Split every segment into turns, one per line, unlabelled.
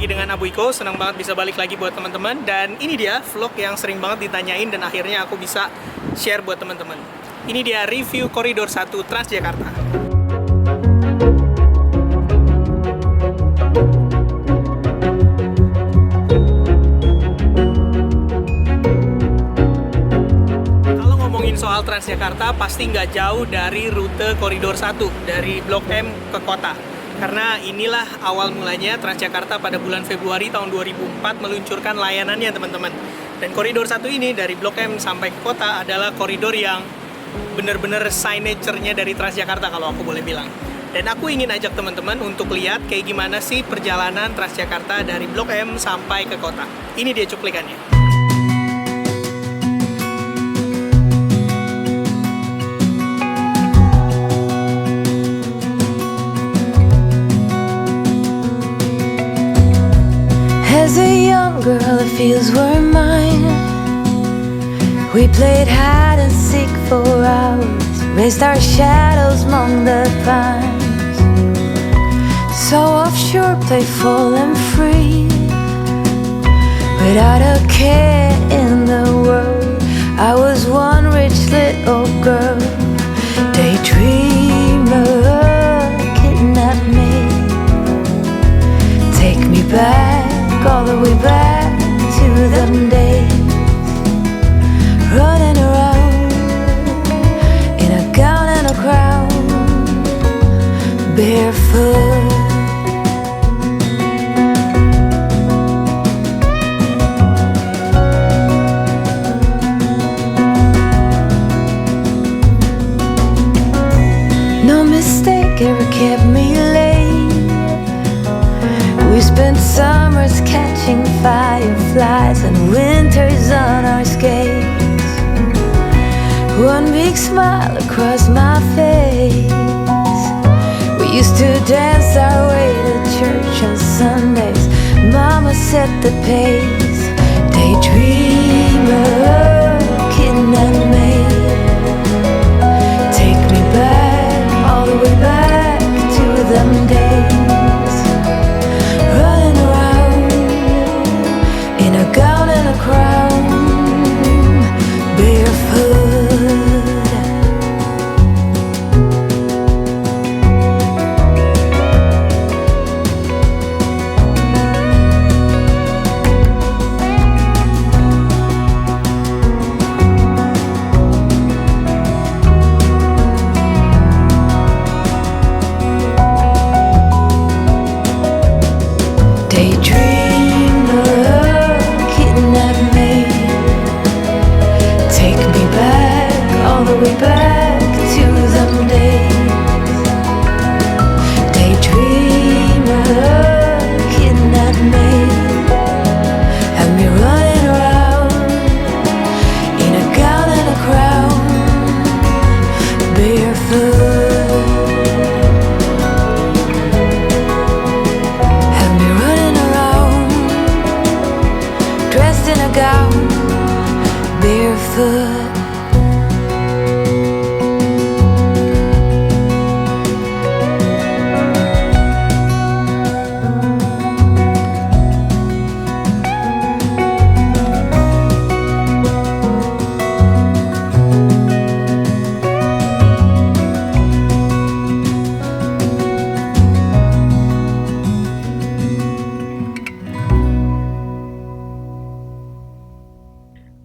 lagi dengan Abu Iko, senang banget bisa balik lagi buat teman-teman. Dan ini dia vlog yang sering banget ditanyain dan akhirnya aku bisa share buat teman-teman. Ini dia review Koridor 1 Transjakarta. Kalau ngomongin soal Transjakarta, pasti nggak jauh dari rute Koridor 1 dari Blok M ke kota. Karena inilah awal mulanya Transjakarta pada bulan Februari tahun 2004 meluncurkan layanannya, teman-teman. Dan koridor 1 ini dari Blok M sampai ke kota adalah koridor yang bener-bener signature-nya dari Transjakarta kalau aku boleh bilang. Dan aku ingin ajak teman-teman untuk lihat kayak gimana sih perjalanan Transjakarta dari Blok M sampai ke kota. Ini dia cuplikannya.
As a young girl, the fields were mine. We played hide and seek for hours, raised our shadows among the pines. So offshore, playful and free, without a care in the world. I was one rich little girl, daydreamer, kidnap me, take me back, all the way back to them days, running around in a gown and a crown, barefoot. No mistake ever kept me late. We spent summers catching fireflies and winters on our skates. One big smile across my face. We used to dance our way to church on Sundays. Mama set the pace. Daydreamer, kidnap me, take me back, all the way back to them days. Gown and a crown, barefoot. Way back to them days. Daydreamer, kidnap me, have me running around in a gown and a crown, barefoot. Have me running around, dressed in a gown, barefoot.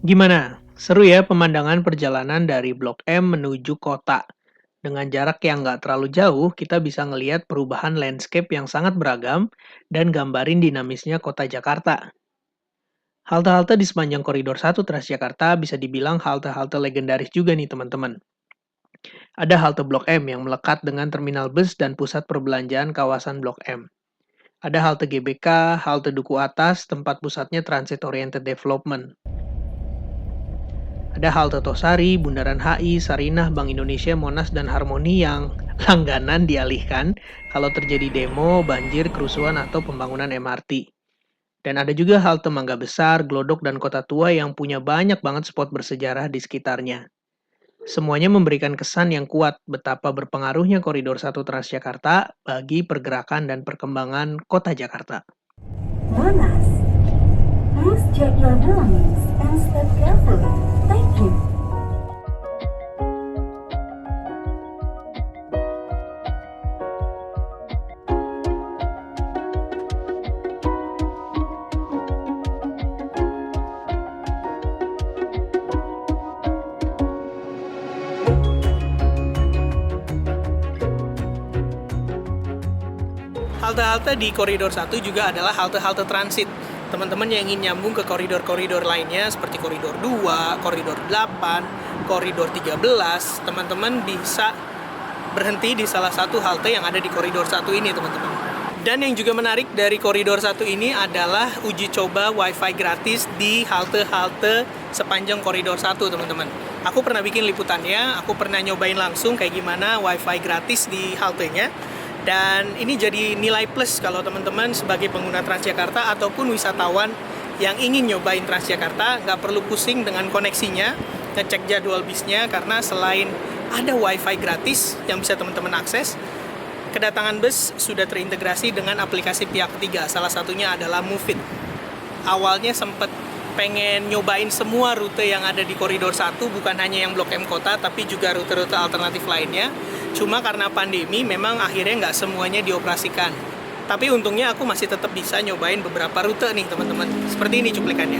Gimana? Seru ya pemandangan perjalanan dari Blok M menuju kota. Dengan jarak yang nggak terlalu jauh, kita bisa ngelihat perubahan landscape yang sangat beragam dan gambarin dinamisnya kota Jakarta. Halte-halte di sepanjang koridor 1 Transjakarta bisa dibilang halte-halte legendaris juga nih teman-teman. Ada halte Blok M yang melekat dengan terminal bus dan pusat perbelanjaan kawasan Blok M. Ada halte GBK, halte Duku Atas, tempat pusatnya Transit Oriented Development. Ada halte Tosari, Bundaran HI, Sarinah, Bank Indonesia, Monas, dan Harmoni yang langganan dialihkan kalau terjadi demo, banjir, kerusuhan, atau pembangunan MRT. Dan ada juga halte Mangga Besar, Glodok, dan Kota Tua yang punya banyak banget spot bersejarah di sekitarnya. Semuanya memberikan kesan yang kuat betapa berpengaruhnya Koridor 1 Transjakarta bagi pergerakan dan perkembangan kota Jakarta.
Monas. Please check your belongings and step carefully. Thank you.
Halte-halte di koridor 1 juga adalah halte-halte transit. Teman-teman yang ingin nyambung ke koridor-koridor lainnya seperti koridor 2, koridor 8, koridor 13, teman-teman bisa berhenti di salah satu halte yang ada di koridor 1 ini, teman-teman. Dan yang juga menarik dari koridor 1 ini adalah uji coba WiFi gratis di halte-halte sepanjang koridor 1, teman-teman. Aku pernah bikin liputannya, aku pernah nyobain langsung kayak gimana WiFi gratis di haltenya. Dan ini jadi nilai plus kalau teman-teman sebagai pengguna Transjakarta ataupun wisatawan yang ingin nyobain Transjakarta, nggak perlu pusing dengan koneksinya, ngecek jadwal bisnya, karena selain ada WiFi gratis yang bisa teman-teman akses, kedatangan bus sudah terintegrasi dengan aplikasi pihak ketiga, salah satunya adalah Move It. Awalnya sempat pengen nyobain semua rute yang ada di koridor 1, bukan hanya yang Blok M Kota, tapi juga rute-rute alternatif lainnya. Cuma karena pandemi, memang akhirnya nggak semuanya dioperasikan. Tapi untungnya aku masih tetap bisa nyobain beberapa rute nih, teman-teman. Seperti ini cuplikannya.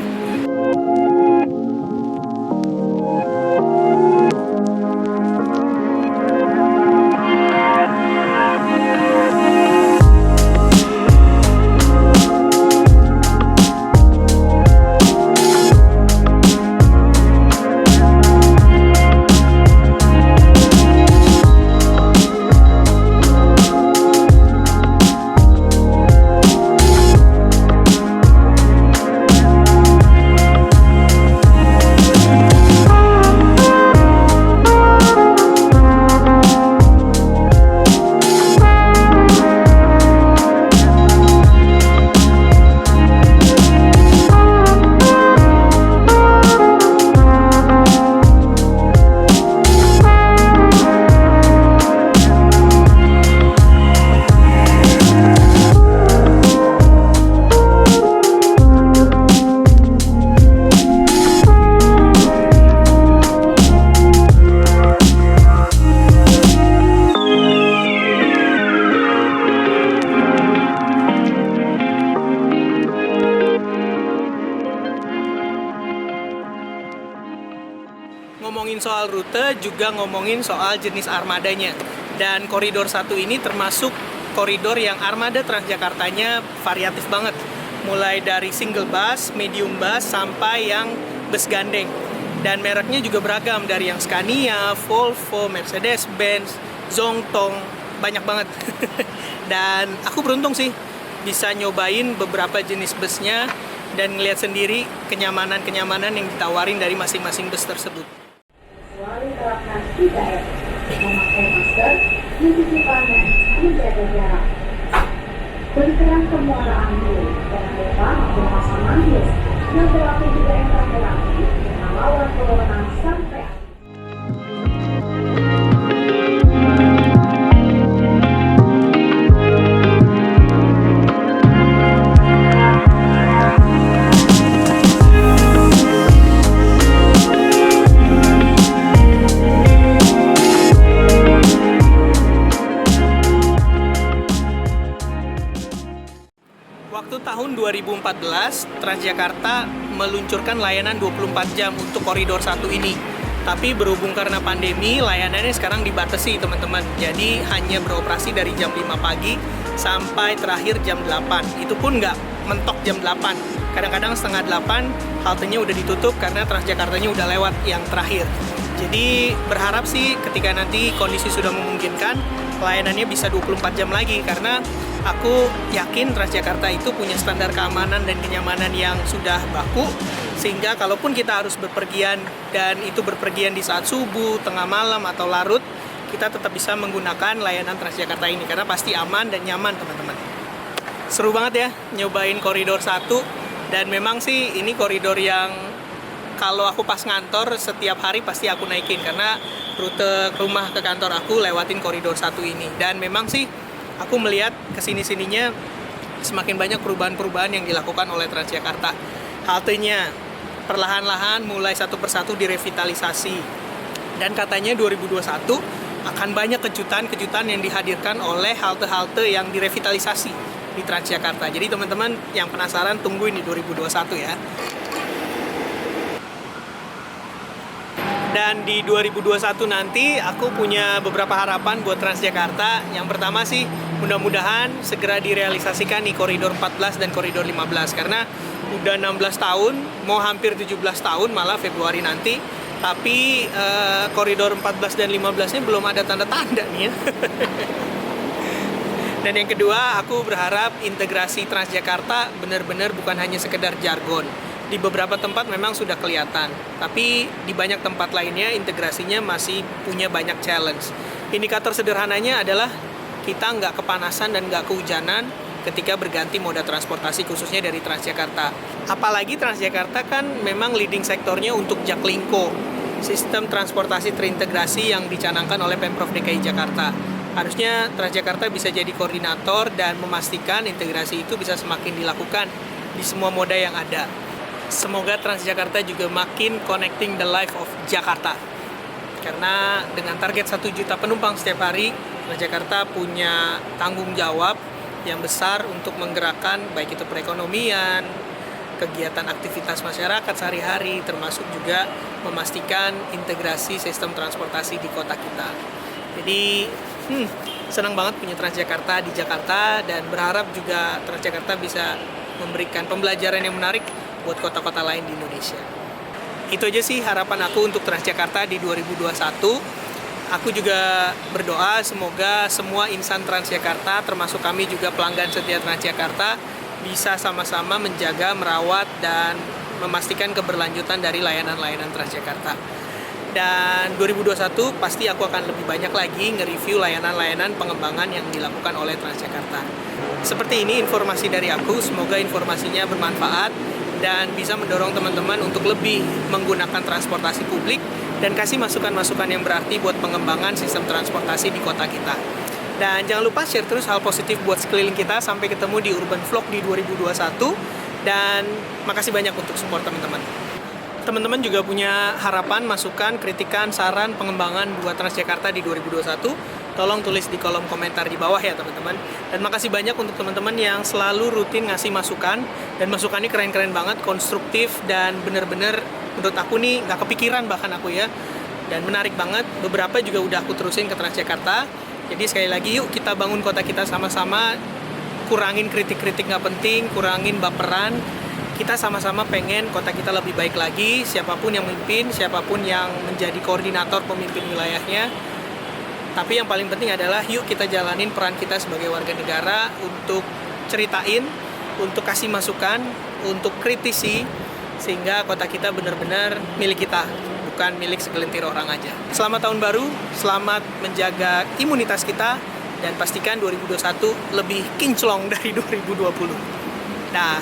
Ngomongin soal rute, juga ngomongin soal jenis armadanya. Dan koridor 1 ini termasuk koridor yang armada Transjakartanya variatif banget. Mulai dari single bus, medium bus, sampai yang bus gandeng. Dan mereknya juga beragam, dari yang Scania, Volvo, Mercedes-Benz, Zongtong, banyak banget. Dan aku beruntung sih, bisa nyobain beberapa jenis busnya dan ngeliat sendiri kenyamanan-kenyamanan yang ditawarin dari masing-masing bus tersebut.
Selalu terapkan 3M, memakai masker, mencuci tangan, menjaga jarak. Berikan kemuaraan dulu, jangan lupa memasang manis, yang berlaku 3M terapi, melawan corona sampai akhir.
Waktu tahun 2014, Transjakarta meluncurkan layanan 24 jam untuk koridor 1 ini. Tapi berhubung karena pandemi, layanannya sekarang dibatasi, teman-teman. Jadi hanya beroperasi dari jam 5 pagi sampai terakhir jam 8. Itu pun nggak mentok jam 8. Kadang-kadang setengah 8, haltenya udah ditutup karena Transjakartanya udah lewat yang terakhir. Jadi berharap sih ketika nanti kondisi sudah memungkinkan, layanannya bisa 24 jam lagi, karena aku yakin Transjakarta itu punya standar keamanan dan kenyamanan yang sudah baku, sehingga kalaupun kita harus berpergian dan itu berpergian di saat subuh, tengah malam, atau larut, kita tetap bisa menggunakan layanan Transjakarta ini karena pasti aman dan nyaman, teman-teman. Seru banget ya nyobain koridor 1, dan memang sih ini koridor yang kalau aku pas ngantor setiap hari pasti aku naikin, karena rute rumah ke kantor aku lewatin koridor 1 ini. Dan memang sih aku melihat kesini-sininya semakin banyak perubahan-perubahan yang dilakukan oleh Transjakarta. Haltenya perlahan-lahan mulai satu persatu direvitalisasi. Dan katanya 2021 akan banyak kejutan-kejutan yang dihadirkan oleh halte-halte yang direvitalisasi di Transjakarta. Jadi teman-teman yang penasaran tungguin di 2021 ya. Dan di 2021 nanti aku punya beberapa harapan buat Transjakarta. Yang pertama sih mudah-mudahan segera direalisasikan nih koridor 14 dan koridor 15. Karena udah 16 tahun, mau hampir 17 tahun malah Februari nanti. Tapi koridor 14 dan 15-nya belum ada tanda-tanda nih ya. Dan yang kedua, aku berharap integrasi Transjakarta benar-benar bukan hanya sekedar jargon. Di beberapa tempat memang sudah kelihatan, tapi di banyak tempat lainnya integrasinya masih punya banyak challenge. Indikator sederhananya adalah kita nggak kepanasan dan nggak kehujanan ketika berganti moda transportasi khususnya dari Transjakarta. Apalagi Transjakarta kan memang leading sektornya untuk Jaklingko, sistem transportasi terintegrasi yang dicanangkan oleh Pemprov DKI Jakarta. Harusnya Transjakarta bisa jadi koordinator dan memastikan integrasi itu bisa semakin dilakukan di semua moda yang ada. Semoga Transjakarta juga makin connecting the life of Jakarta. Karena dengan target 1 juta penumpang setiap hari, Transjakarta punya tanggung jawab yang besar untuk menggerakkan baik itu perekonomian, kegiatan aktivitas masyarakat sehari-hari, termasuk juga memastikan integrasi sistem transportasi di kota kita. Jadi, senang banget punya Transjakarta di Jakarta dan berharap juga Transjakarta bisa memberikan pembelajaran yang menarik buat kota-kota lain di Indonesia. Itu aja sih harapan aku untuk Transjakarta di 2021. Aku juga berdoa semoga semua insan Transjakarta, termasuk kami juga pelanggan setia Transjakarta, bisa sama-sama menjaga, merawat, dan memastikan keberlanjutan dari layanan-layanan Transjakarta. Dan 2021 pasti aku akan lebih banyak lagi nge-review layanan-layanan pengembangan yang dilakukan oleh Transjakarta. Seperti ini informasi dari aku, semoga informasinya bermanfaat dan bisa mendorong teman-teman untuk lebih menggunakan transportasi publik dan kasih masukan-masukan yang berarti buat pengembangan sistem transportasi di kota kita. Dan jangan lupa share terus hal positif buat sekeliling kita. Sampai ketemu di Urban Vlog di 2021 dan makasih banyak untuk support teman-teman. Teman-teman juga punya harapan, masukan, kritikan, saran, pengembangan buat Transjakarta di 2021. Tolong tulis di kolom komentar di bawah ya teman-teman. Dan makasih banyak untuk teman-teman yang selalu rutin ngasih masukan. Dan masukannya keren-keren banget, konstruktif, dan bener-bener menurut aku nih nggak kepikiran bahkan aku ya. Dan menarik banget, beberapa juga udah aku terusin ke Transjakarta. Jadi sekali lagi yuk kita bangun kota kita sama-sama. Kurangin kritik-kritik nggak penting, kurangin baperan. Kita sama-sama pengen kota kita lebih baik lagi. Siapapun yang memimpin, siapapun yang menjadi koordinator pemimpin wilayahnya. Tapi yang paling penting adalah yuk kita jalanin peran kita sebagai warga negara untuk ceritain, untuk kasih masukan, untuk kritisi, sehingga kota kita benar-benar milik kita, bukan milik segelintir orang aja. Selamat tahun baru, selamat menjaga imunitas kita, dan pastikan 2021 lebih kinclong dari 2020. Nah,